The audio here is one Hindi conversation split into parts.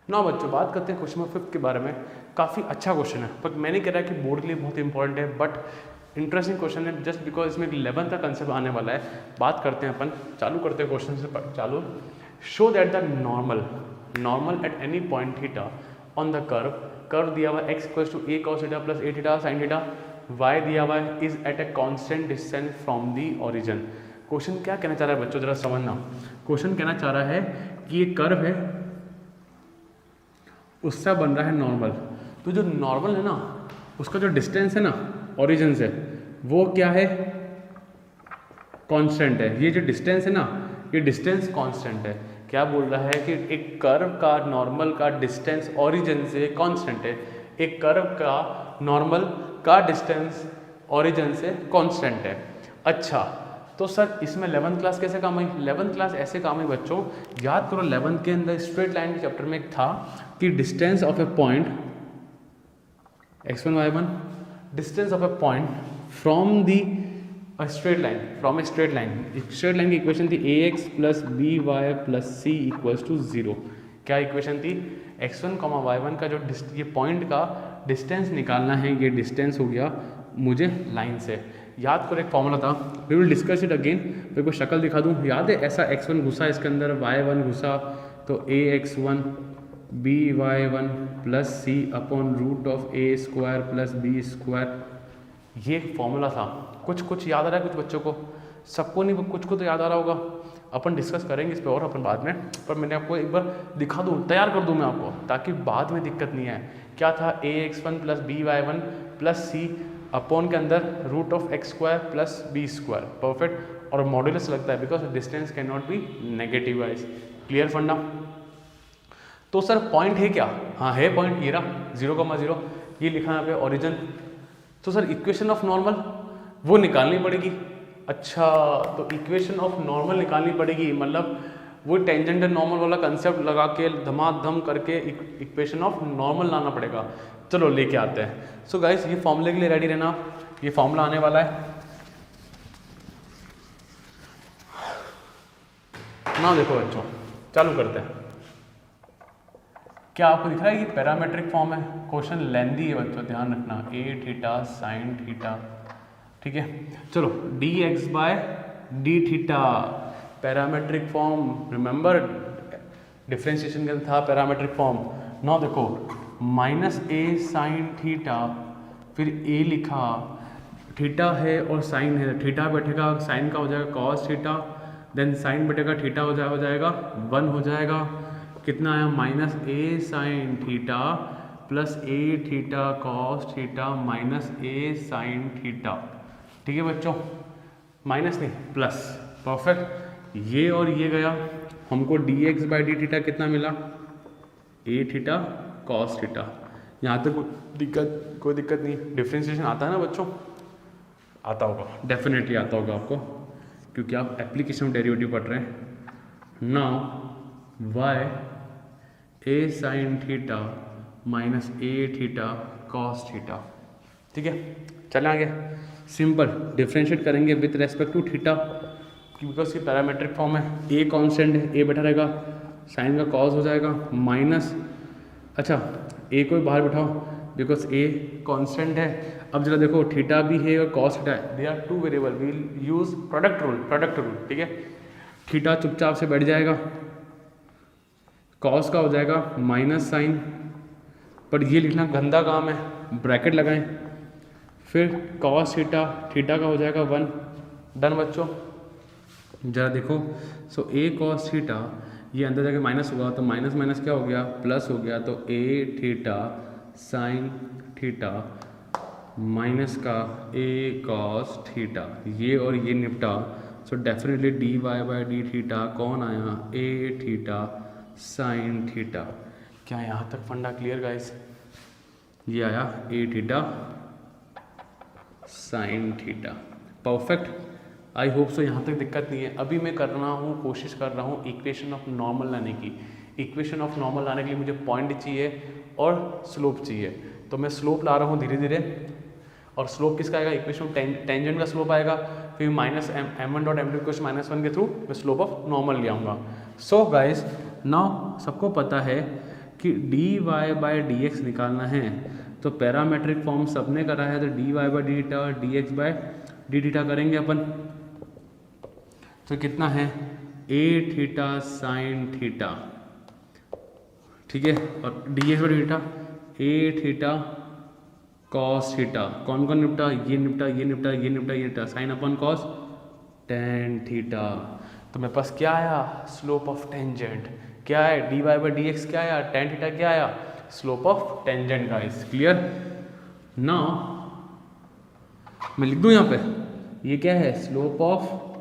ना बच्चों बात करते हैं क्वेश्चन नंबर 5 के बारे में। काफ़ी अच्छा क्वेश्चन है, पर मैं नहीं कह रहा कि बोर्ड के लिए बहुत इंपॉर्टेंट है, बट इंटरेस्टिंग क्वेश्चन है जस्ट बिकॉज इसमें 11 का कंसेप्ट आने वाला है। बात करते हैं अपन, चालू करते हैं क्वेश्चन से चालू। Show that the normal at any point theta on the curve दिया हुआ x equals to a cos theta plus a theta sin theta, y दिया हुआ है is at a constant distance from the origin. Question क्या कहना चाह रहा है बच्चों, जरा समझना। क्वेश्चन कहना चाह रहा है कि ये कर्व है, उससे बन रहा है नॉर्मल। तो जो नॉर्मल है ना, उसका जो डिस्टेंस है ना ओरिजिन से, वो क्या है, कांस्टेंट है। ये जो डिस्टेंस है ना, ये डिस्टेंस कांस्टेंट है। क्या बोल रहा है कि एक कर्व का नॉर्मल का डिस्टेंस ओरिजिन से कांस्टेंट है, एक कर्व का नॉर्मल का डिस्टेंस ओरिजिन से कांस्टेंट है। अच्छा, तो सर इसमें 11th क्लास कैसे काम आई? 11th क्लास ऐसे काम आई बच्चों, याद करो 11th के अंदर स्ट्रेट लाइन के चैप्टर में एक था कि distance of a point x1 y1, distance of a point from the straight line, from a straight line. Straight line की इक्वेशन थी ax plus B Y plus C equals to 0। क्या इक्वेशन थी? x1 y1 का जो ये पॉइंट का डिस्टेंस निकालना है, ये डिस्टेंस हो गया मुझे लाइन से। याद करो एक फॉर्मूला था, we will discuss it again. मेरे को शक्ल दिखा दूँ, याद है ऐसा x1 घुसा इसके अंदर, y1 घुसा, तो ax1 by1 plus C upon root of a square plus B square, ये फॉर्मूला था। कुछ याद आ रहा है कुछ बच्चों को, सबको नहीं, कुछ को तो याद आ रहा होगा। अपन डिस्कस करेंगे इस पे और अपन बाद में, पर मैंने आपको एक बार दिखा दूँ, तैयार कर दूँ मैं आपको, ताकि बाद में दिक्कत नहीं आए। क्या था? ax1 plus by1 plus C upon के अंदर root of x square plus B square, perfect. और मॉड्यूलस लगता है because distance can not be negative wise. Clear फंडा? तो सर पॉइंट है क्या? हाँ है पॉइंट, ये रहा 0,0, ये लिखा है यहाँ पे ओरिजिन। तो सर इक्वेशन ऑफ नॉर्मल वो निकालनी पड़ेगी। अच्छा, तो इक्वेशन ऑफ नॉर्मल निकालनी पड़ेगी, मतलब वो टेंजेंट नॉर्मल वाला कंसेप्ट लगा के धमाधम करके इक्वेशन ऑफ नॉर्मल लाना पड़ेगा। चलो लेके आते हैं। सो गाइस ये फॉर्मूले के लिए रेडी रहना, ये फॉर्मूला आने वाला है ना। देखो बच्चों चालू करते हैं। क्या आपको दिख रहा है ये पैरामेट्रिक फॉर्म है? क्वेश्चन लेंदी है बच्चों, ध्यान रखना। a थीटा साइन थीटा, ठीक है। चलो dx by D theta, parametric form, remember differentiation के अंदर था पैरामेट्रिक फॉर्म। नाउ देखो माइनस a साइन थीटा, फिर a लिखा, थीटा है और साइन है, थीटा बैठेगा साइन का हो जाएगा कॉस थीटा, देन साइन बैठेगा थीटा हो जाएगा 1 हो जाएगा। कितना आया? Minus a sine theta plus a theta cos theta minus a sine theta, ठीक है बच्चों, माइनस नहीं प्लस, परफेक्ट। ये और ये गया, हमको dx बाई डी थीटा कितना मिला? a theta cos theta. यहाँ तक कोई दिक्कत नहीं, डिफ्रेंशिएशन आता है ना बच्चों? आता होगा, डेफिनेटली आता होगा आपको, क्योंकि आप एप्लीकेशन ऑफ डेरिवेटिव पढ़ रहे हैं। Now y a sine theta minus a theta cos theta, ठीक है। चलें आगे, सिंपल डिफ्रेंशिएट करेंगे with respect to theta, because ये पैरामेट्रिक फॉर्म है। a कांस्टेंट है, a बैठा रहेगा, साइन का कॉस हो जाएगा माइनस, अच्छा a को भी बाहर बिठाओ बिकॉज a कांस्टेंट है। अब जरा देखो थीटा भी है और कॉस थीटा है, they are two variable, we will use product rule, ठीक है। थीटा चुपचाप से बैठ जाएगा, कॉस का हो जाएगा माइनस साइन, पर ये लिखना गंदा काम है, ब्रैकेट लगाएं, फिर कॉस थीटा, थीटा का हो जाएगा 1, डन बच्चों। जरा देखो, सो a कॉस थीटा, ये अंदर जाके माइनस होगा, तो माइनस माइनस क्या हो गया? प्लस हो गया, तो a theta sine theta minus का a कॉस थीटा, ये और ये निपटा। So definitely dy by D theta कौन आया? a theta sine theta. क्या यहाँ तक फंडा क्लियर गाइस? ये आया a theta sine theta, perfect. I hope so यहाँ तक दिक्कत नहीं है। अभी मैं कर रहा हूँ, कोशिश कर रहा हूँ इक्वेशन ऑफ नॉर्मल लाने की। इक्वेशन ऑफ नॉर्मल लाने के लिए मुझे पॉइंट चाहिए और स्लोप चाहिए, तो मैं स्लोप ला रहा हूँ धीरे धीरे। और स्लोप किसका आएगा? इक्वेशन टेंजेंट का स्लोप आएगा, फिर minus m1 dot m2 equal minus 1 के थ्रू मैं स्लोप ऑफ नॉर्मल ले आऊँगा। सो गाइस नाउ सबको पता है कि D Y by D X निकालना है तो पैरामेट्रिक फॉर्म सबने करा है, तो D Y by D theta और D X by D theta करेंगे अपन। तो कितना है ए थीटा साइन थीटा, ठीक है, और D X by D theta A theta cos theta. कौन कौन निपटा, ये निपटा, ये निपटा, ये निपटा, ये निपटा, साइन अपन कॉस टेन थीटा। तो मेरे पास क्या आया, स्लोप ऑफ टेंजेंट क्या है, D Y by D X क्या आया, टेन थीटा क्या आया, slope of tangent guys. Clear. Now मैं लिख दूं यहाँ पे, ये क्या है, स्लोप ऑफ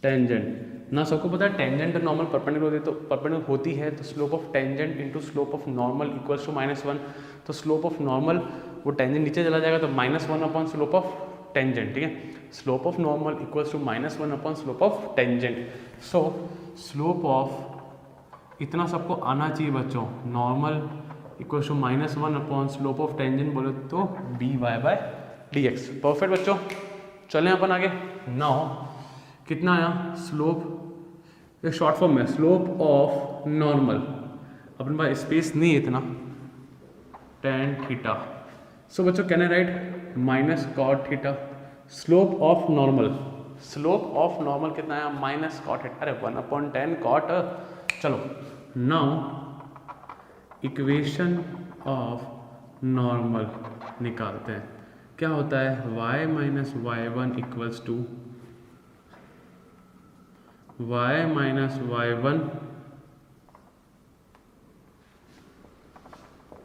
टेंजेंट। ना सबको पता है टेंजेंट नॉर्मल परपेंडिकुलर होती है, तो परपेंडिकुलर होती है तो slope of tangent into slope of normal equals to -1। तो स्लोप ऑफ नॉर्मल वो टेंजेंट नीचे चला जाएगा तो -1 अपॉन स्लोप ऑफ टेंजेंट, ठीक है। Slope of normal equals to -1 upon slope of tangent. So slope of इतना सबको आना चाहिए बच्चों, normal equals to -1 upon slope of tangent बोले तो D Y by D X. Perfect बच्चों, चलें अपन आगे। नाउ कितना आया, स्लोप शॉर्ट फॉर्म में स्लोप ऑफ नॉर्मल, अपने पास स्पेस नहीं है इतना, टेन थीटा। सो बच्चों can I write minus cot theta. Slope of normal, slope of normal कितना आया, माइनस कॉट थीटा, अरे 1/10 कॉट। चलो नाउ इक्वेशन ऑफ नॉर्मल निकालते हैं। क्या होता है, y minus Y one equals to y minus Y one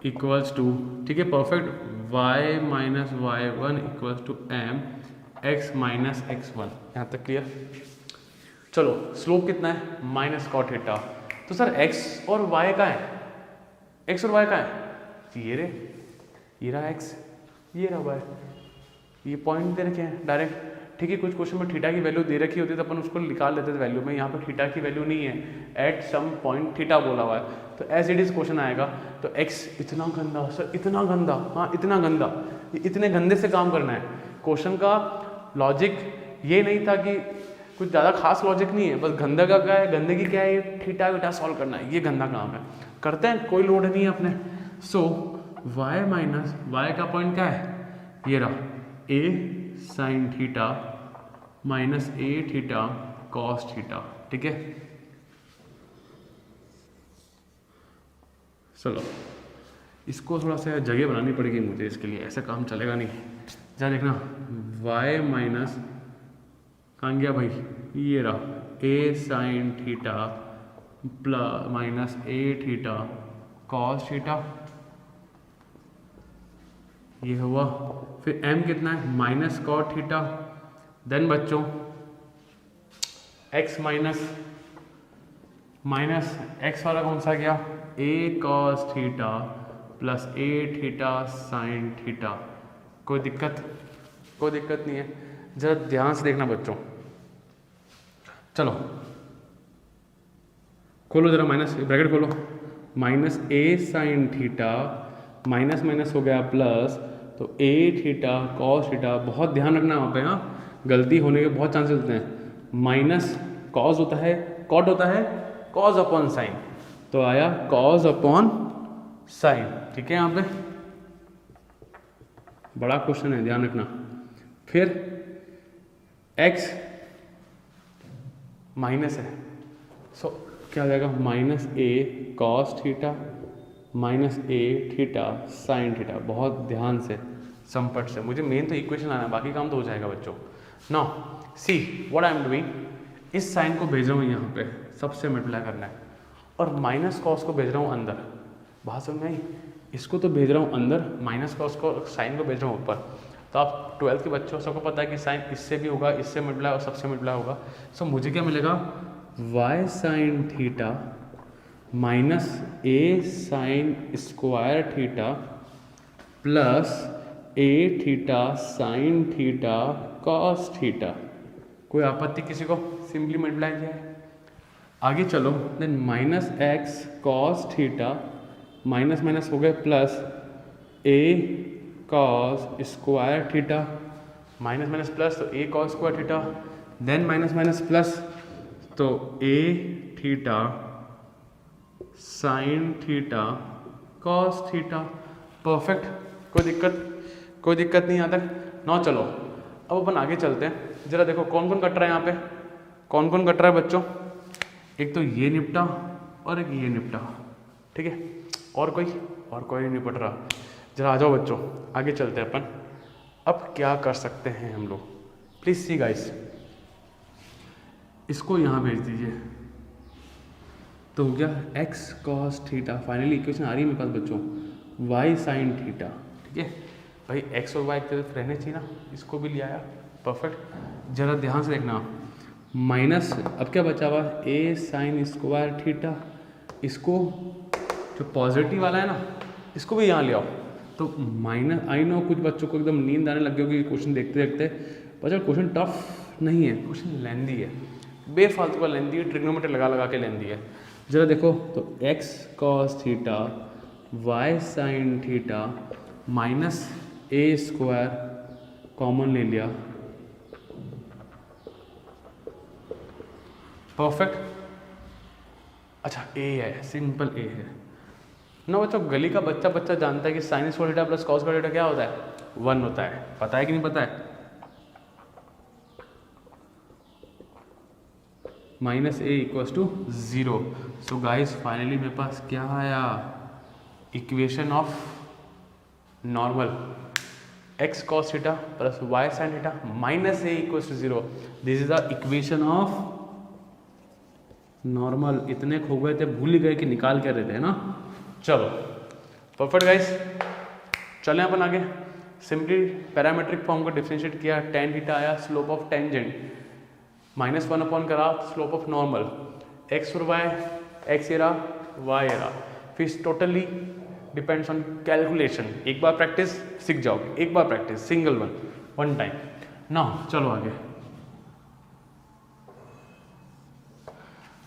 equals to, ठीक है perfect, y minus Y one equals to m x minus x1। यहाँ तक क्लियर। चलो स्लोप कितना है, माइनस कॉट थीटा। तो सर x और y का है, x और y का है, ये रहा x, ये रहा y, ये पॉइंट दे रखे हैं डायरेक्ट, ठीक है। कुछ क्वेश्चन में थीटा की वैल्यू दे रखी होती है तो अपन उसको निकाल लेते थे वैल्यू में, यहाँ पर थीटा की वैल्यू नहीं है, एट सम पॉइंट थीटा बोला हुआ है, तो एज इट इज क्वेश्चन आएगा। तो x इतना गंदा, सर इतना गंदा, हाँ इतना गंदा, ये इतने गंदे से काम करना है। क्वेश्चन का लॉजिक ये नहीं था कि कुछ ज़्यादा खास लॉजिक नहीं है, बस गंदा का क्या है, गंदगी क्या है, ये थीटा वीटा सॉल्व करना है, ये गंदा काम है, करते हैं, कोई लोड नहीं है अपने। सो y माइनस वाई का पॉइंट क्या है, ये रहा a sine theta minus a theta cos theta, ठीक है। चलो इसको थोड़ा सा जगह बनानी पड़ेगी मुझे इसके लिए, ऐसा काम चलेगा नहीं। जरा देखना y माइनस कहाँ गया भाई, ये रहा a sine theta plus minus a theta cos theta, ये हुआ। फिर m कितना है, माइनस कॉट थीटा। देन बच्चों x माइनस x वाला कौन सा गया, a cos theta plus a theta sine theta. कोई दिक्कत नहीं है, जरा ध्यान से देखना बच्चों। चलो खोलो जरा, माइनस ब्रैकेट खोलो, minus a sine theta minus minus हो गया प्लस, तो a थीटा कॉस थीटा, बहुत ध्यान रखना वहाँ पे, हाँ गलती होने के बहुत चांसेस होते हैं। माइनस कॉस होता है, कॉट होता है कॉस अपॉन साइन, तो आया कॉस अपॉन साइन, ठीक है। यहाँ पे बड़ा क्वेश्चन है, ध्यान रखना। फिर x माइनस है, सो क्या हो जाएगा, minus a cos theta minus a theta sine theta. बहुत ध्यान से संपट से, मुझे मेन तो इक्वेशन आना है, बाकी काम तो हो जाएगा बच्चों। Now see what I am doing, इस साइन को भेज रहा हूँ यहाँ पे, सबसे मल्टीप्लाई करना है, और माइनस कॉस को भेज रहा हूँ अंदर, बात समझ में आई। इसको तो भेज रहा हूँ अंदर, माइनस कॉस को, साइन को भेज रहा हूँ ऊपर। तो आप 12th के बच्चों सबको पता है कि साइन इससे भी होगा, इससे मल्टीप्लाई और सबसे मल्टीप्लाई होगा। सो मुझे क्या मिलेगा, y sign theta minus a sine square theta plus a theta sine theta cos theta. कोई आपत्ति किसी को, सिंपली मल्टीप्लाई किया है। आगे चलो, then minus X cos theta minus minus हो गए plus a cos square theta, minus minus plus तो a cos square theta, then minus minus plus तो a theta sine theta cos theta. Perfect, कोई दिक्कत नहीं यहाँ तक ना। चलो अब अपन आगे चलते हैं। जरा देखो कौन कौन कट रहा है यहाँ पे, कौन कौन कट रहा है बच्चों। एक तो ये निपटा और एक ये निपटा, ठीक है, और कोई नहीं निपट रहा। जरा आ जाओ बच्चों, आगे चलते हैं अपन। अब क्या कर सकते हैं हम लोग, प्लीज़ सी गाइस, इसको यहाँ भेज दीजिए तो हो गया x cos theta. Finally equation आ रही है मेरे पास बच्चों, y sin थीटा। ठीक है भाई, x और y एक तरफ रहने चाहिए ना, इसको भी ले आया। परफेक्ट, जरा ध्यान से देखना। माइनस, अब क्या बचा हुआ, a sin स्क्वायर थीटा। इसको जो पॉजिटिव वाला है ना, इसको भी यहाँ ले आओ तो माइनस। आई नो कुछ बच्चों को एकदम नींद आने लग गई होगी क्वेश्चन देखते देखते, बच्चों क्वेश्चन टफ नहीं है, क्वेश्चन लेंदी है, बेफालतू का लेंदी है, ट्रिग्नोमेट्री लगा लगा के लेंदी है। जरा देखो तो x cos theta y sin theta minus a square common ले लिया। परफेक्ट, अच्छा a है, सिंपल a है ना बच्चों। गली का बच्चा जानता है कि sine square theta plus cos square theta क्या होता है, 1 होता है। पता है कि नहीं पता है। Minus A equals to 0। So guys finally मेरे पास क्या आया, equation of normal x cos theta plus y sin theta minus A equals to 0। This is the equation of normal. इतने खो गए थे, भूल ही गए कि निकाल कर रहे थे ना। चलो परफेक्ट गाइस, चलें अपन आगे। सिंपली पैरामेट्रिक फॉर्म को डिफरेंशिएट किया, tan थीटा आया, स्लोप ऑफ टेंजेंट -1 अपॉन करा स्लोप ऑफ नॉर्मल, x और y, x ये रहा y ये रहा। फिर टोटली डिपेंड्स ऑन कैलकुलेशन। एक बार प्रैक्टिस सीख जाओगे, एक बार प्रैक्टिस, सिंगल वन टाइम ना। चलो आगे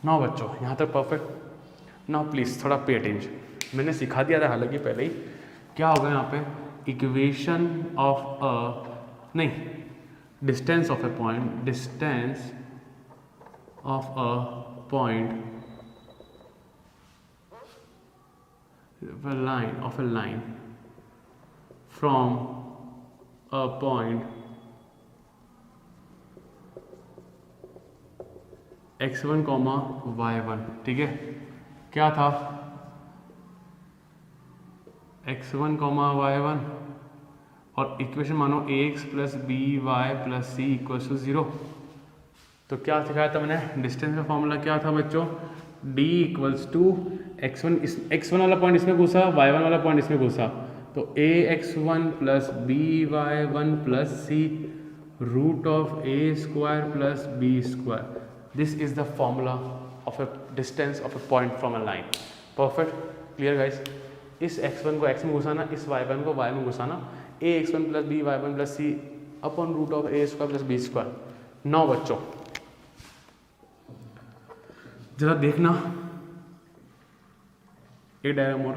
ना बच्चों, यहाँ तक परफेक्ट ना। प्लीज़ थोड़ा पे अटेंशन, मैंने सिखा दिया था हालांकि पहले ही। क्या होगा यहाँ पे, इक्वेशन ऑफ अ, नहीं, distance of a point, distance of a point, of a line from a point x1, y1। ठीक है, क्या था x1, y1 और इक्वेशन मानो ax plus B Y plus C equals to 0। तो क्या सिखाया था मैंने, डिस्टेंस का फॉर्मूला क्या था बच्चों, d equals to x1, x1 वाला पॉइंट इसमें घुसा, y1 वाला पॉइंट इसमें घुसा, तो ax1 plus by1 plus c root of a square plus b square. This is the formula of a distance of a point from a line. Perfect, clear guys. इस x1 को x में घुसाना, इस y1 को y में घुसाना, ax1 plus by1 plus c upon root of a square plus b square. 9 बच्चों जरा देखना, एक डायग्राम और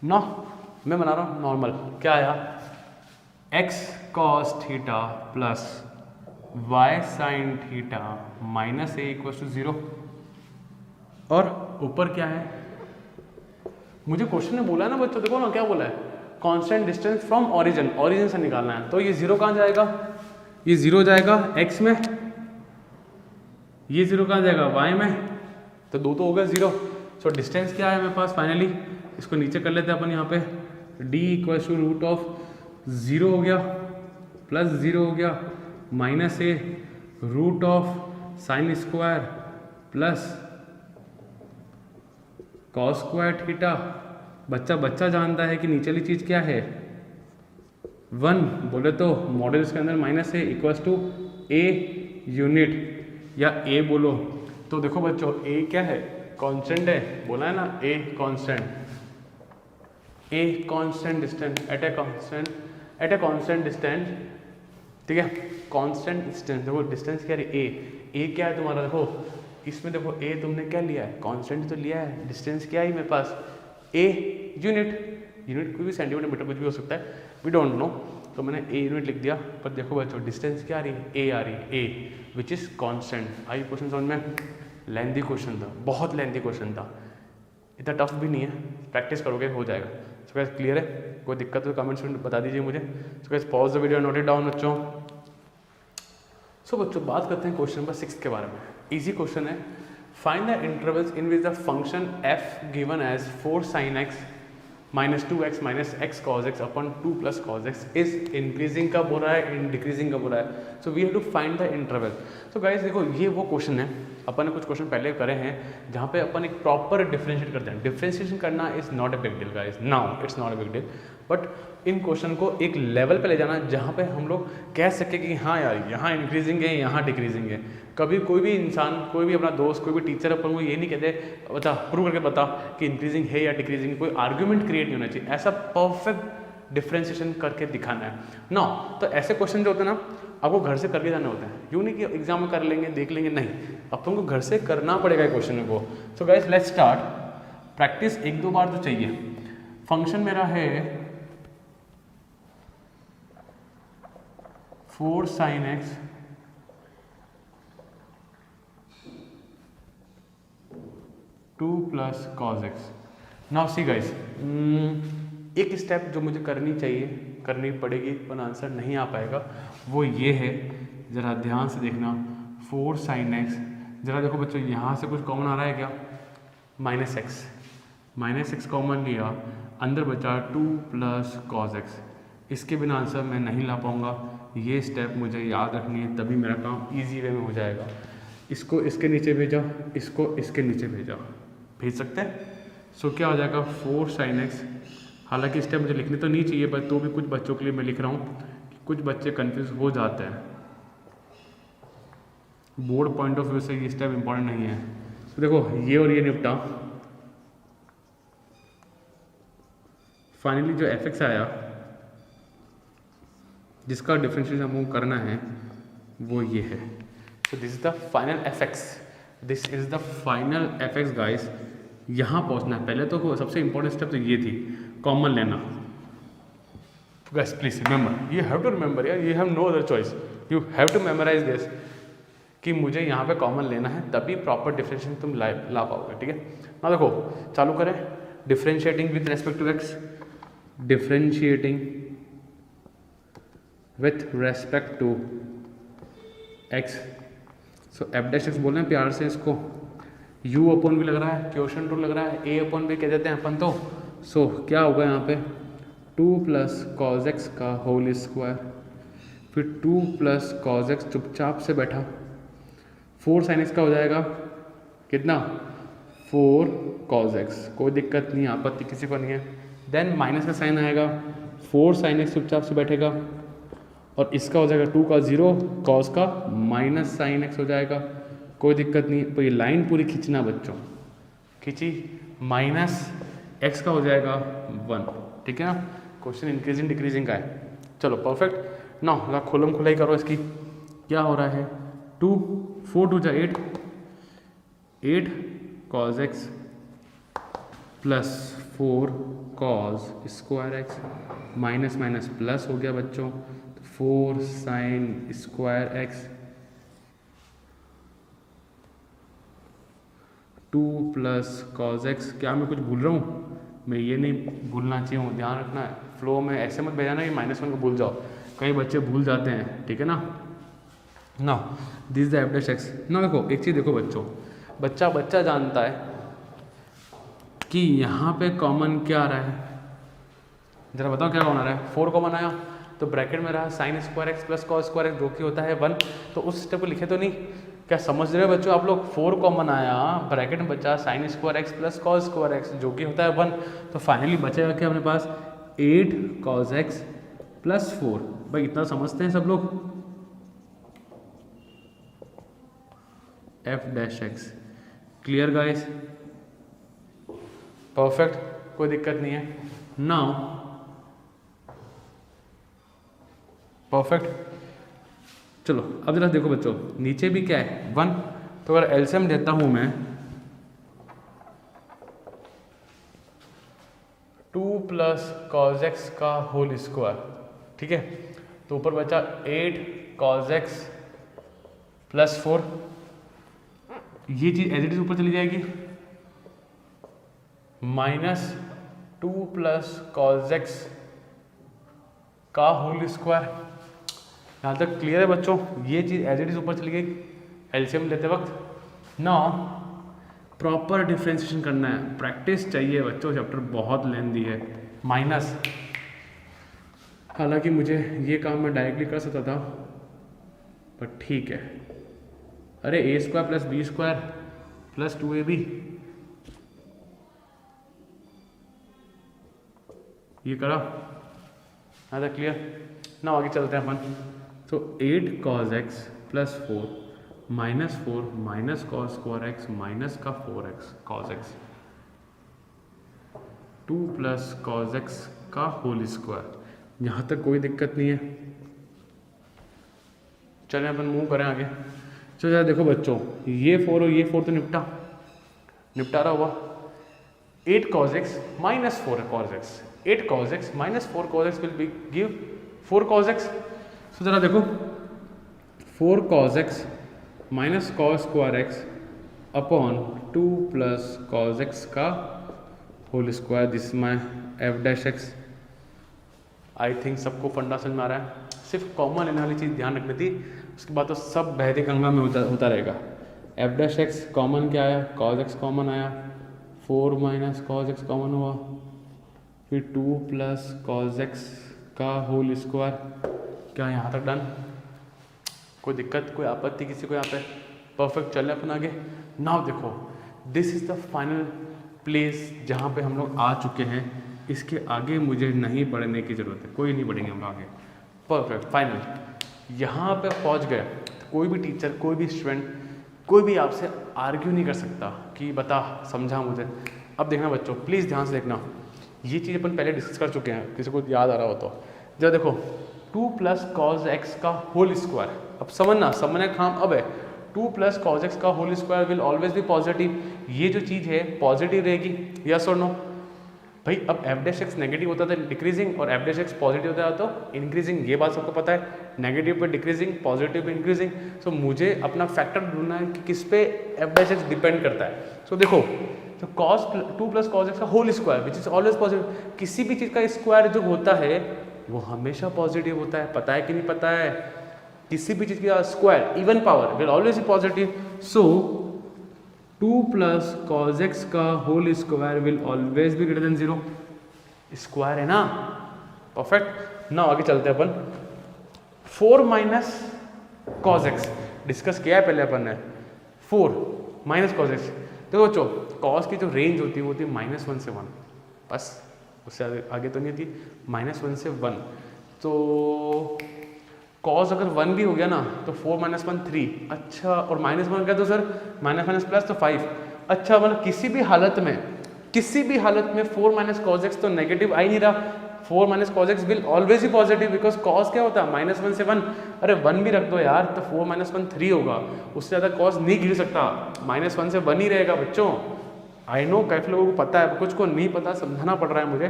ना, मैं बना रहा हूँ नॉर्मल। क्या आया, x cos theta plus y sin theta minus A equal to 0। और ऊपर क्या है, मुझे क्वेश्चन ने बोला है ना बच्चों, देखो ना क्या बोला है, constant distance from origin, origin से निकालना है। तो ये 0 कहाँ जाएगा, ये 0 जाएगा x में, ये 0 कहाँ जाएगा y में, तो 2 तो हो गया 0। सो डिस्टेंस क्या है मेरे पास फाइनली, इसको नीचे कर लेते हैं अपन यहाँ पे, d equal to root of 0 हो गया प्लस 0 हो गया minus A root of sine square plus cos square theta. बच्चा जानता है कि नीचे वाली चीज़ क्या है, 1 बोले तो मॉडल्स के अंदर minus A equals to A unit या ए बोलो। तो देखो बच्चों ए क्या है, कांस्टेंट है, बोला है ना a constant distance at a constant distance. ठीक है, कांस्टेंट डिस्टेंस, देखो डिस्टेंस क्या है ए क्या है तुम्हारा, देखो इसमें देखो ए तुमने क्या लिया है, कांस्टेंट तो लिया है, डिस्टेंस क्या है मेरे पास ए यूनिट कोई भी सेंटीमीटर मीटर कुछ भी हो सकता है, वी डोंट नो, तो मैंने ए यूनिट लिख दिया। पर देखो बच्चों डिस्टेंस क्या आ रही है, ए आ रही है, ए विच इज कांस्टेंट। आई क्वेश्चन समझ में, लेंथी क्वेश्चन था, बहुत लेंथी क्वेश्चन था। इतना टफ भी नहीं है, प्रैक्टिस करोगे हो जाएगा। सो गाइस क्लियर है, कोई दिक्कत हो कमेंट्स में बता दीजिए मुझे। So guys pause the video, note it down बच्चों। सो बच्चों बात करते हैं क्वेश्चन नंबर 6 के बारे में। इजी क्वेश्चन है, find the intervals in which the function f given as 4 sin x minus 2x minus x cos x upon 2 plus cos x is increasing का बोल रहा है, इन डिक्रीजिंग का बोल रहा है। So we have to find the interval. So guys देखो ये वो क्वेश्चन है, अपन ने कुछ क्वेश्चन पहले करे हैं जहाँ पे अपन एक प्रॉपर डिफरेंशिएट करते हैं। डिफरेंशिएशन करना is not a big deal guys, now it's not a big deal, but in question को एक लेवल पे ले जाना जहाँ पे हम लोग कह सके कि हाँ यार यहाँ इंक्रीजिंग है, यहाँ डिक्रीजिंग है। कभी कोई भी इंसान, कोई भी अपना दोस्त, कोई भी टीचर अपन को ये नहीं कहते बता प्रूव करके बता कि इंक्रीजिंग है या डिक्रीजिंग, कोई आर्ग्यूमेंट क्रिएट नहीं होना चाहिए, ऐसा परफेक्ट डिफरेंशिएशन करके दिखाना है ना। तो ऐसे क्वेश्चन जो होते हैं ना आपको घर से करके जाने होते हैं, यूँ नहीं कि एग्जाम में कर लेंगे देख लेंगे, नहीं, अपन को घर से करना पड़ेगा क्वेश्चन को। So guys let's start, practice 1-2 बार तो चाहिए। फंक्शन मेरा है 4 sin x two plus cos x. Now see guys, एक स्टेप जो मुझे करनी चाहिए, करनी पड़ेगी पर आंसर नहीं आ पाएगा, वो ये है, ज़रा ध्यान से देखना। 4 sin x, ज़रा देखो बच्चों यहाँ से कुछ कॉमन आ रहा है क्या, माइनस एक्स कॉमन लिया, अंदर बचा 2 प्लस कॉज एक्स। इसके बिना आंसर मैं नहीं ला पाऊँगा, ये स्टेप मुझे याद रखनी है, तभी मेरा काम ईजी वे में हो जाएगा। इसको इसके नीचे भेजा, इसको इसके नीचे भेजा, भेज सकते हैं। सो क्या हो जाएगा 4 sin x, हालांकि स्टेप मुझे लिखने तो नहीं चाहिए पर तो भी कुछ बच्चों के लिए मैं लिख रहा हूँ, कुछ बच्चे कंफ्यूज हो जाते हैं, बोर्ड पॉइंट ऑफ व्यू से ये स्टेप इंपॉर्टेंट नहीं है। तो देखो ये और ये निपटा, फाइनली जो fx आया जिसका डिफरेंशिएशन हमको करना है वो ये है। So this is the final fx, this is the final fx guys. यहाँ पहुँचना है पहले तो, सबसे इंपॉर्टेंट स्टेप तो ये थी, कॉमन लेना। Guys please remember, you have to remember यार, you have no other choice, you have to memorise this कि मुझे यहाँ पे कॉमन लेना है, तभी प्रॉपर डिफरेंशिएशन तुम ला पाओगे, ठीक है ना। देखो चालू करें, differentiating with respect to x, differentiating with respect to x। So F dash X बोल रहे हैं प्यार से इसको, u अपॉन भी लग रहा है, क्वेश्चन रूल लग रहा है, a अपॉन भी कह देते हैं अपन तो। सो क्या होगा यहाँ पे 2 प्लस कॉज एक्स का होल स्क्वायर, फिर 2 प्लस कॉज एक्स चुपचाप से बैठा, 4 sin x का हो जाएगा कितना 4 cos x, कोई दिक्कत नहीं, आपत्ति किसी को नहीं है। देन माइनस का साइन आएगा, 4 sin x चुपचाप से बैठेगा, और इसका हो जाएगा 2 का 0, cos का माइनस साइन x हो जाएगा, कोई दिक्कत नहीं। तो ये लाइन पूरी खींचना बच्चों, खींची, माइनस x का हो जाएगा 1, ठीक है ना। क्वेश्चन इंक्रीजिंग डिक्रीजिंग का है, चलो परफेक्ट। ना खोलम खुलाई करो इसकी, क्या हो रहा है 2 4 2 जा 8 cos x plus 4 cos square x, minus minus plus हो गया बच्चों, 4 sin square x 2 plus cos x। क्या मैं कुछ भूल रहा हूँ? मैं ये नहीं भूलना चाहिए, ध्यान रखना है, फ्लो में ऐसे मत भेजना कि -1 को भूल जाओ, कई बच्चे भूल जाते हैं, ठीक है ना। ना this the F dash x. ना देखो एक चीज़ देखो बच्चों, बच्चा जानता है कि यहाँ पे कॉमन क्या आ रहा है, जरा बताओ क्या कॉमन आ रहा है। 4 कॉमन आया तो ब्रैकेट में रहा sin square x plus cos square x जो कि होता है 1, तो उस स्टेप को लिखे तो नहीं, क्या समझ रहे हो बच्चों आप लोग। 4 कॉमन आया, ब्रैकेट में बचा sin square x plus cos square x जो कि होता है 1, तो फाइनली बचेगा क्या अपने पास 8 cos x प्लस 4। भाई इतना समझते हैं सब लोग, F dash x. Clear guys, perfect, कोई दिक्कत नहीं है। नाउ परफेक्ट, चलो अब जरा देखो बच्चों, नीचे भी क्या है 1, तो अगर एलसीएम देता हूं मैं 2 प्लस cos x का होल स्क्वायर, ठीक है, तो ऊपर बचा 8 cos x प्लस 4, ये चीज़ एज इट इज ऊपर चली जाएगी, माइनस 2 प्लस कॉस एक्स का होल स्क्वायर। यहाँ तक क्लियर है बच्चों? ये चीज़ एज इट इज ऊपर चली गई एलसीएम लेते वक्त। नाउ प्रॉपर डिफ्रेंशिएशन करना है, प्रैक्टिस चाहिए बच्चों, चैप्टर बहुत लेंथी है। माइनस, हालांकि मुझे ये काम मैं डायरेक्टली कर सकता था पर ठीक है। अरे A square plus B square plus 2ab, ये करा, आता क्लियर ना? आगे चलते हैं अपन। तो 8 cos x plus 4 minus 4 minus cos square x minus का 4x cos x, 2 plus cos x का होल स्क्वायर। यहाँ तक कोई दिक्कत नहीं है। चलें अपन मूव करें आगे। चलो जरा देखो बच्चों, ये 4 और ये 4 तो निपटारा हुआ। 8 cos x minus 4 cos x, 8 cos x minus 4 cos x will be give 4 cos x। तो जरा देखो 4 cos x minus cos square X upon 2 plus cos x का whole square, this my F dash X. I think सबको फंडा समझ में आ रहा है। सिर्फ कॉमन लेने वाली चीज़ ध्यान रखनी थी, उसके बाद तो सब बहती गंगा में होता रहेगा। एफ डैश एक्स कॉमन क्या आया? कॉस एक्स कॉमन आया, 4 माइनस कॉस एक्स कॉमन हुआ, फिर 2 प्लस कॉस एक्स का होल स्क्वायर। क्या यहाँ तक डन? कोई दिक्कत, कोई आपत्ति किसी को यहाँ पे? परफेक्ट। चले अपन आगे। नाउ देखो, this is the final place जहाँ पे हम लोग आ चुके हैं। इसके आगे मुझे नहीं पढ़ने की ज़रूरत है, कोई नहीं पढ़ेंगे हम आगे। Perfect, final. यहाँ पे पहुँच गए, कोई भी टीचर, कोई भी स्टूडेंट, कोई भी आपसे आर्ग्यू नहीं कर सकता कि बता, समझा मुझे। अब देखना बच्चों, प्लीज़ ध्यान से देखना, ये चीज़ अपन पहले डिस्कस कर चुके हैं, किसी को याद आ रहा हो तो। जब देखो 2 प्लस कॉस एक्स का होल स्क्वायर, अब समझना काम अब है। 2 प्लस कॉस एक्स का whole square will always be positive. ये जो चीज़ है पॉजिटिव रहेगी, यस और नो? भाई अब एफ डैश एक्स नेगेटिव होता था डिक्रीजिंग, और एफ डैश एक्स पॉजिटिव होता था तो इंक्रीजिंग। ये बात सबको पता है, नेगेटिव पे डिक्रीजिंग, पॉजिटिव पे इंक्रीजिंग। सो मुझे अपना फैक्टर ढूंढना है कि किस पे एफ डैश एक्स डिपेंड करता है। सो देखो, तो कॉस 2 प्लस कॉस एक्स का whole square which is always positive. किसी भी चीज़ का स्क्वायर जो होता है वो हमेशा पॉजिटिव होता है, पता है कि नहीं पता है? किसी भी चीज़ का square even power will always be positive. So 2 plus cos x का whole square will always be greater than 0। Square है ना, परफेक्ट। ना आगे चलते हैं अपन। 4 माइनस कॉस एक्स डिस्कस किया है पहले अपन ने। 4 माइनस कॉस एक्स, देखो बच्चों, कॉस की जो रेंज होती है वो होती है -1 से 1, बस उससे आगे तो नहीं थी। -1 से 1, तो कॉस अगर 1 भी हो गया ना तो 4 - 1 3। अच्छा, और -1 क्या तो सर माइनस प्लस तो 5। अच्छा, मतलब किसी भी हालत में 4 माइनस कॉस एक्स तो नेगेटिव आ ही नहीं रहा। 4 minus cos x will always he positive, because cos क्या होता है -1 से 1। अरे 1 भी रख दो यार, तो 4 - 1 3 होगा, उससे ज़्यादा कॉस नहीं गिर सकता। -1 से 1 ही रहेगा बच्चों। आई नो काफ़ी लोगों को पता है, कुछ को नहीं पता, समझाना पड़ रहा है मुझे।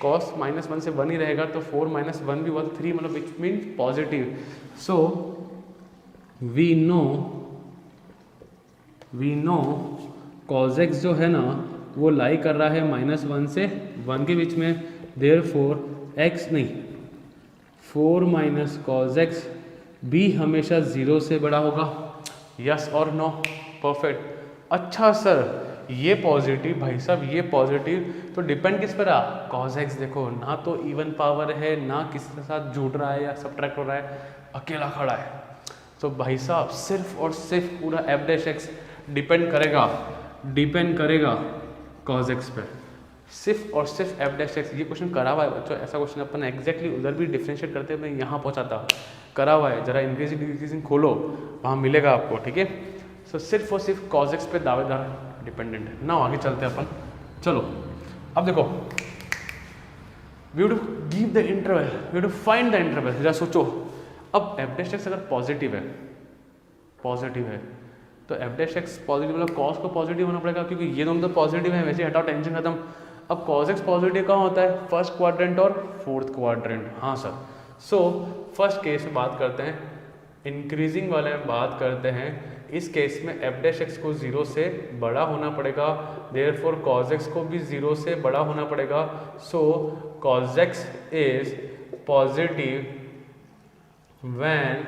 कॉस -1 से 1 ही रहेगा, तो 4 - 1 भी 1 3, मतलब which mean positive. So we know cos x जो है ना वो लाई कर रहा है -1 से 1 के बीच में। देयरफॉर एक्स नहीं, 4 माइनस कॉस एक्स भी हमेशा 0 से बड़ा होगा, यस और नो? परफेक्ट। अच्छा सर, ये पॉजिटिव, भाई साहब ये पॉजिटिव तो डिपेंड किस पर रहा? कॉस एक्स देखो ना तो इवन पावर है, ना किसी के साथ जुड़ रहा है या सब्ट्रैक्ट हो रहा है, अकेला खड़ा है। तो भाई साहब सिर्फ और सिर्फ पूरा एफ डैश एक्स डिपेंड करेगा कॉस एक्स पे, सिर्फ और सिर्फ एफ डैश एक्स। ये क्वेश्चन करा हुआ है बच्चों, ऐसा क्वेश्चन अपन एग्जैक्टली उधर भी डिफरेंशिएट करते हुए यहाँ पहुँचाता, करा हुआ है। जरा इंक्रीजिंग डिक्रीजिंग खोलो, वहाँ मिलेगा आपको, ठीक है? सो सिर्फ और सिर्फ कॉस एक्स पे दावेदार डिपेंडेंट है ना। आगे चलते हैं अपन। चलो अब देखो, we have to give the interval, we have to find the interval. जरा सोचो, अब एफ डैश एक्स अगर पॉजिटिव है तो एफ डैश एक्स पॉजिटिव मतलब कॉस को पॉजिटिव होना पड़ेगा, क्योंकि ये दोनों तो पॉजिटिव है, वैसे हटाओ, टेंशन खत्म। अब कॉस एक्स पॉजिटिव कहाँ होता है? फर्स्ट क्वाड्रेंट और फोर्थ क्वाड्रेंट। हाँ सर। सो फर्स्ट केस में बात करते हैं, इंक्रीजिंग वाले में बात करते हैं इस केस में एफ डैश एक्स को 0 से बड़ा होना पड़ेगा, देयरफॉर कॉज एक्स को भी 0 से बड़ा होना पड़ेगा। So cos X is positive when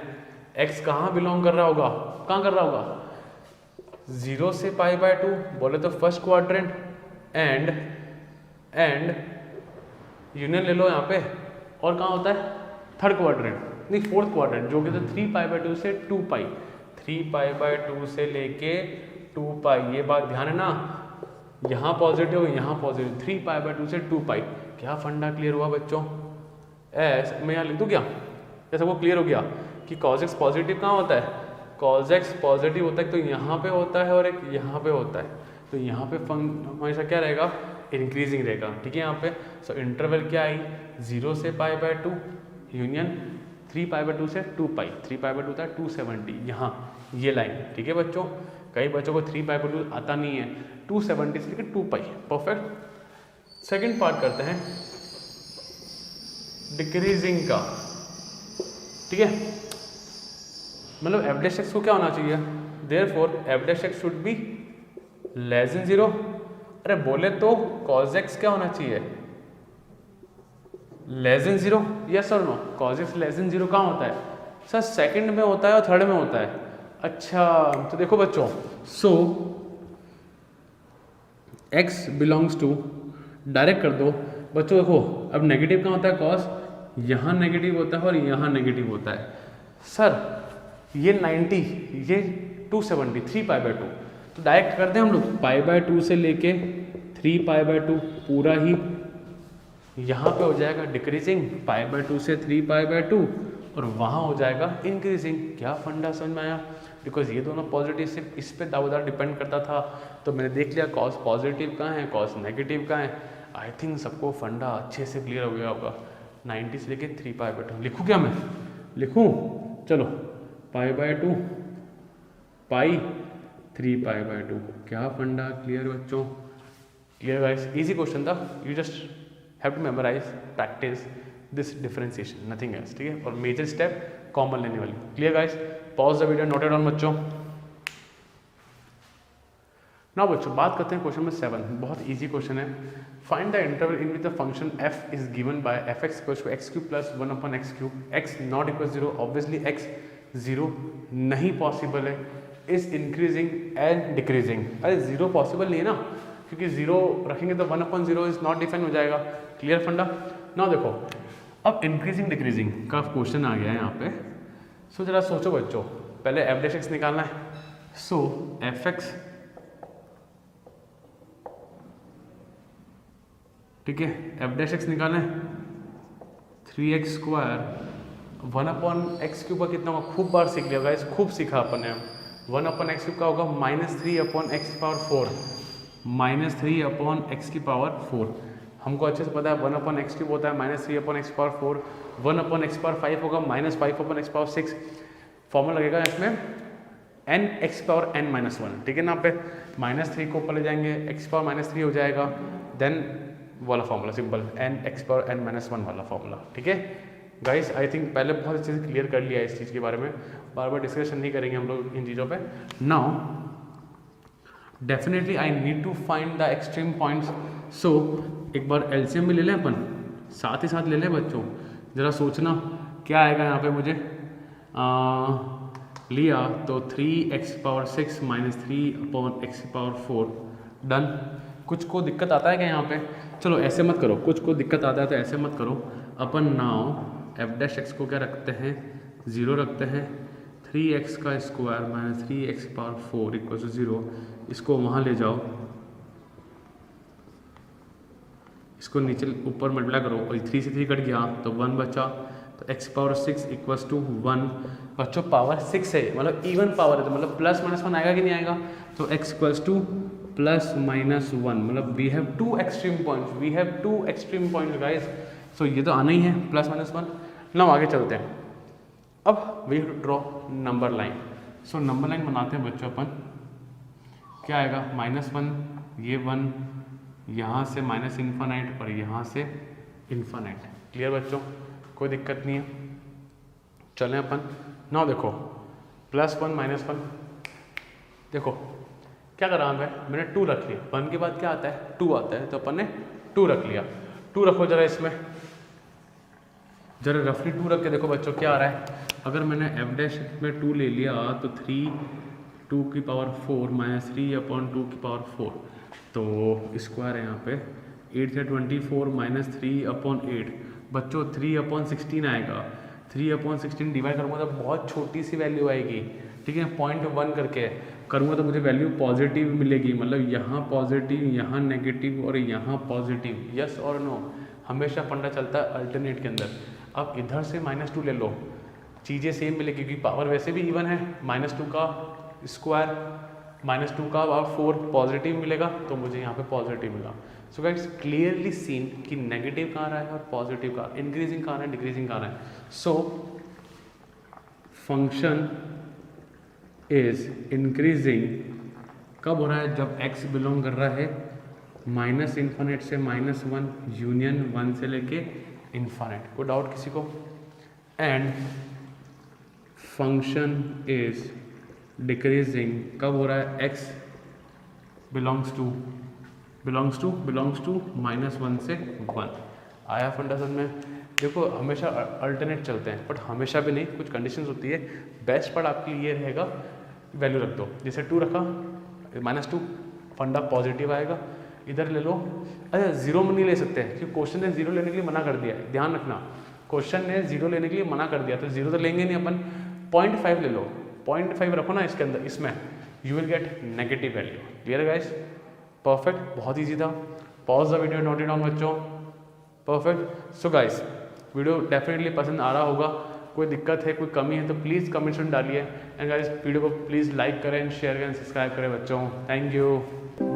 X कहाँ बिलोंग कर रहा होगा, कहाँ कर रहा होगा, 0 से π/2 बोले तो फर्स्ट क्वाड्रेंट, एंड यूनियन ले लो यहाँ पे, और कहाँ होता है थर्ड क्वाड्रेंट, नहीं फोर्थ क्वाड्रेंट, जो कि तो 3π/2 से 2π, 3π/2 से लेके 2π, ये बात ध्यान है ना, यहाँ पॉजिटिव यहाँ पॉजिटिव, 3π/2 से 2π। क्या फंडा क्लियर हुआ बच्चों? मैं यहाँ लिख दूँ क्या, जैसा वो क्लियर हो गया कि cos x पॉजिटिव कहाँ होता है, cos x पॉजिटिव होता है तो यहाँ पे होता है और एक यहाँ पे होता है, तो यहाँ पे हमेशा क्या रहेगा, इंक्रीजिंग रहेगा, ठीक है यहाँ पे। सो इंटरवल क्या आई, 0 से π/2 यूनियन 3π/2 से 2π, 3π/2 था 270, यहाँ ये लाइन, ठीक है बच्चों। कई बच्चों को 3π/2 आता नहीं है, 270 से लेकर 2π, परफेक्ट। सेकंड पार्ट करते हैं डिक्रीजिंग का, ठीक है, मतलब एफ डैश एक्स को क्या होना चाहिए, therefore f dash x should be less than 0। अरे बोले तो कॉज एक्स क्या होना चाहिए, लेस देन 0, यस और no, cos x less than 0 कहाँ होता है सर, सेकंड में होता है और थर्ड में होता है। अच्छा तो देखो बच्चों, सो x बिलोंग्स टू, डायरेक्ट कर दो बच्चों, देखो अब नेगेटिव कहाँ होता है कॉस, यहाँ नेगेटिव होता है और यहाँ नेगेटिव होता है। सर ये 90, ये 270, 3π/2, तो डायरेक्ट करते हैं हम लोग, π/2 से लेके 3π/2 पूरा ही यहाँ पे हो जाएगा डिक्रीजिंग, π/2 से 3π/2, और वहाँ हो जाएगा इंक्रीजिंग। क्या फंडा समझ में आया, बिकॉज ये दोनों पॉजिटिव सिर्फ इस पे दावेदार डिपेंड करता था, तो मैंने देख लिया कॉस पॉजिटिव कहाँ है, कॉस नेगेटिव कहाँ है। आई थिंक सबको फंडा अच्छे से क्लियर हो गया होगा। 90 से लेके 3π/2 लिखूँ क्या मैं, लिखूँ, चलो π/2 पाई 3π/2, क्या फंडा क्लियर बच्चों, क्लियर गाइस, इजी क्वेश्चन था, you just have to memorise, practice this differentiation, nothing else, ठीक है। और मेजर स्टेप कॉमन लेने वाली, clear guys. Pause the video, noted on बच्चों। नाउ बच्चों बात करते हैं क्वेश्चन नंबर 7, बहुत इजी क्वेश्चन है। Find the interval in which the function f is given by fx equals to x cube plus 1/x cube, x not equal 0, obviously x 0 नहीं पॉसिबल है, इज इंक्रीजिंग एंड डिक्रीजिंग। अरे 0 पॉसिबल नहीं है ना, क्योंकि 0 रखेंगे तो 1/0 इज नॉट डिफाइन हो जाएगा, क्लियर फंडा। नाउ देखो अब इंक्रीजिंग डिक्रीजिंग का क्वेश्चन आ गया है यहाँ पे। सो जरा सोचो बच्चों, पहले एफ डैश एक्स निकालना है, सो एफ एक्स, ठीक है, एफ डैश एक्स निकालना है, 3x स्क्वायर 1/x³ का कितना होगा, खूब बार सीख लिया गाइस, खूब सीखा अपन ने। 1/x³ का होगा -3/x⁴, -3/x⁴। हमको अच्छे से पता है 1/x³ होता है -3/x⁴, 1/x⁵ होगा -5/x⁶। फॉर्मूला लगेगा इसमें n(x⁻n-1), ठीक है ना, पे -3 को ऊपर ले जाएंगे, x⁻³ हो जाएगा, देन वाला फॉर्मूला सिंपल n(x⁻n-1) वाला फॉर्मूला, ठीक है गाइस। आई थिंक पहले बहुत अच्छे से क्लियर कर लिया है इस चीज़ के बारे में, बार बार डिस्कशन नहीं करेंगे हम लोग इन चीज़ों पे। Now definitely I need to find the extreme points, so एक बार एलसीएम भी ले लें अपन, साथ ही साथ ले लें बच्चों, ज़रा सोचना क्या आएगा यहाँ पे मुझे। लिया तो 3x⁶ -3/x⁴, डन। कुछ को दिक्कत आता है क्या यहाँ पे, चलो ऐसे मत करो, कुछ को दिक्कत आता है तो ऐसे मत करो अपन। नाउ एफ डैश एक्स को क्या रखते हैं, 0 रखते हैं, 3x² -3x⁴ = 0, इसको वहाँ ले जाओ, इसको नीचे ऊपर मल्टीप्लाई करो, और 3 से 3 कट गया तो 1 बचा, तो x⁶ = 1। बच्चों पावर 6 है, मतलब इवन पावर है, तो मतलब +-1 आएगा कि नहीं आएगा, तो x = +-1, मतलब we have 2 extreme points, we have 2 extreme points guys. So ये तो आना ही है +-1। ना आगे चलते हैं, अब we have to draw number line. So number line बनाते हैं बच्चों अपन, क्या आएगा, -1, ये 1, यहाँ से -∞ और यहाँ से इन्फिनिट। क्लियर बच्चों, कोई दिक्कत नहीं है, चलें अपन। ना देखो +1 -1, देखो क्या करा मैं, मैंने 2 रख लिया, 1 के बाद क्या आता है 2 आता है, तो अपन ने 2 रख लिया। 2 रखो जरा इसमें, जरा रफली 2 रख के देखो बच्चों क्या आ रहा है। अगर मैंने एफ डैश में 2 ले लिया तो 3 2 की पावर 4 माइनस 3/2 की पावर 4, तो स्क्वायर है यहाँ पे 8 से 24 माइनस 3/8 बच्चों 3/16 आएगा। 3/16 डिवाइड करूँगा तो बहुत छोटी सी वैल्यू आएगी, ठीक है, 0.1 करके करूँगा तो मुझे वैल्यू पॉजिटिव मिलेगी, मतलब यहाँ पॉजिटिव, यहाँ नेगेटिव और यहाँ पॉजिटिव। यस और नो, हमेशा फंडा चलता है अल्टरनेट के अंदर। अब इधर से -2 ले लो, चीज़ें सेम मिलेगी क्योंकि पावर वैसे भी इवन है, -2 का स्क्वायर -2 का पावर 4 पॉजिटिव मिलेगा, तो मुझे यहाँ पे पॉजिटिव मिला। सो गाइस क्लियरली सीन कि नेगेटिव कहाँ रहा है और पॉजिटिव का, इंक्रीजिंग कहाँ है डिक्रीजिंग कहाँ है। सो फंक्शन इज इंक्रीजिंग कब हो रहा है, जब x बिलोंग कर रहा है -∞ से -1 यूनियन 1 से लेके इन्फाइनाइट। कोई डाउट किसी को? एंड फंक्शन इज डिक्रीजिंग कब हो रहा है, x बिलोंग्स टू -1 से 1। आया फंडा समझ में? देखो हमेशा अल्टरनेट चलते हैं, बट हमेशा भी नहीं, कुछ कंडीशंस होती है। बेस्ट पार्ट आपके लिए रहेगा वैल्यू रख दो, जैसे 2 रखा -2 फंडा पॉजिटिव आएगा, इधर ले लो। अच्छा 0 में नहीं ले सकते क्योंकि क्वेश्चन ने 0 लेने के लिए मना कर दिया है, ध्यान रखना, क्वेश्चन ने 0 लेने के लिए मना कर दिया, तो 0 तो लेंगे नहीं अपन, 0.5 ले लो, 0.5 रखो ना इसके अंदर, इसमें you will get negative value. Clear guys? Perfect, बहुत ईजी था। Pause the video, note it down बच्चों। Perfect. So guys video definitely पसंद आ रहा होगा, कोई दिक्कत है कोई कमी है तो प्लीज़ कमेंट्स में डालिए। एंड गाइस वीडियो को प्लीज़ लाइक करें, शेयर करें, सब्सक्राइब करें बच्चों। Thank you.